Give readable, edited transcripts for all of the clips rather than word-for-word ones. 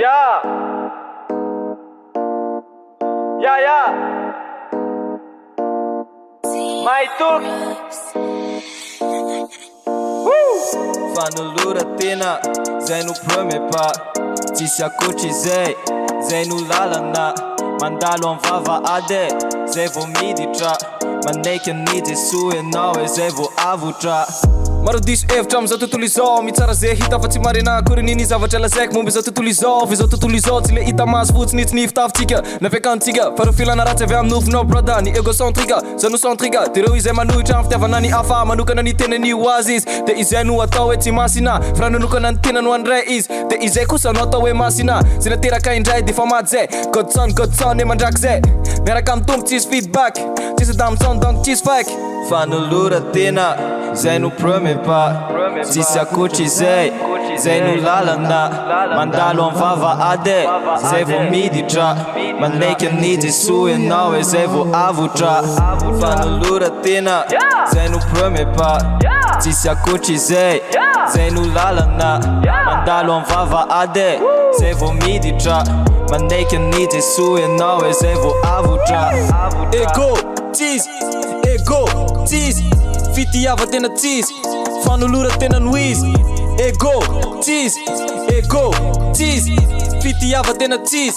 Yeah. Yeah, yeah. My tuk. Fanulura tena, zay no premier pas. Tsisy akoatry zay, zay no lalana. Mandalo am vava ade, zay vo miditra. Manaiky any Jesoa enao e zay vo avotra. Maro diso hevitra amizao tontolo izao, mitsara zay hita fa tsy marina akory nini zavatra lazaiko momba izao tontolo izao. Fa izao tontolo izao tsy le hita maso fotsiny tsy nifitafintsika na fiakantsika fa reo filana ratsy avy amin'ny nofinao brada. Ny égocentrika, zanocentrika, de reo izay manohitra amin'ny fitiavana ny hafa, manokana ny tenany ho azy izy. De izay no atao hoe tsy masina, fa raha nanokana ny tenany ho andray izy. De izay kosa no atao hoe masina, zay nateraka indray de fa maty zay. Godson e mandraky zay, miaraka amin'ny tompo tsisy feedback, tsisy adamson donc tsisy fake. Fanolora tena, zay no premier pas. Tsisy akoatry zay, zay no lalana. Mandalo am vava ade, zay vo miditra. Manaiky any Jesoa enao e zay vo avotra. Fanolora tena, zay no premier pas. Tsisy akoatry zay, zay no lalana. Mandalo am vava ade, zay vo miditra. Manaiky any Jesoa enao e zay vo avotra. Ego, cheese, ego, cheese. Fitiava tena cheese, fanolora tena no izy. Ego, cheese, ego, cheese. Fitiava tena cheese,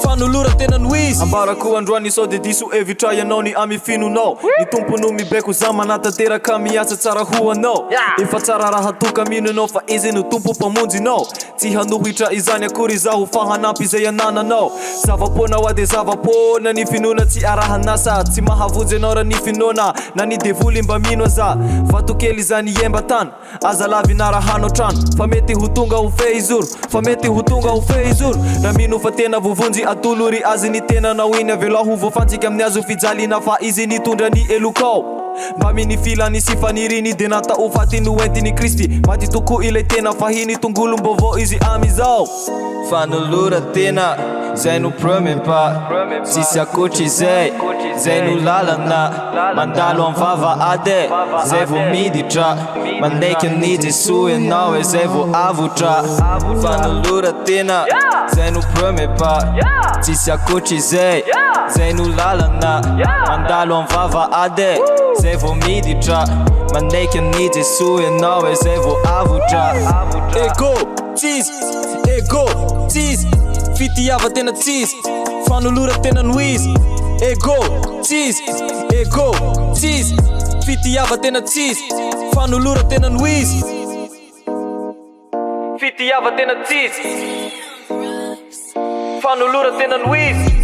fanolora tena no izy. Ambarako androany sao de diso hevitra ianao ny amifinonao. Ny tompono mibeko za manatanteraka miasa tsara ho anao. Efa tsara raha toka minonao fa izy no tompo mpamonjinao. Tsy hanohitra izany akory zaho fa hanampy izay anananao. Zava-pônao ade zava-pôna ny finona tsy arahanasa. Tsy mahavozy anao raha ny finona na ny devoly mba mino za. Vatokely zany iemba tany aza lavy narahano trano. Fa mety ho tonga ho fehizoro, fa mety ho tonga ho fehizoro. Na mino fa tena vovonjy atolory azy ny tena nao iny avela ho voafantsika amin'ny azo fijalina fa izy nitondra ny elokao. Mba mini filany sy faniriny de natao fatiny hoentiny Kristy. Maty toko ilay tena fahiny tongolo mbovô izy amizao. Fanolora tena, zay no premier pas. Tsisy akoatry zay, zay no lalana. Mandalo am vava ade, zay vo miditra. Manaiky any Jesoa enao e zay vo avotra. Fanolora tena, zay no premier pas. Tsisy akoatry zay, zay no lalana. Mandalo am vava ade, zay vo miditra. Manaiky any Jesoa enao e zay vo avotra. Ego, cheese, ego, cheese. Fitiava tena cheese, fanolora tena no izy. Ego, cheese, ego, cheese. Fitiava tena cheese, fanolora tena no izy. Fitiava tena cheese, fanolora tena no izy.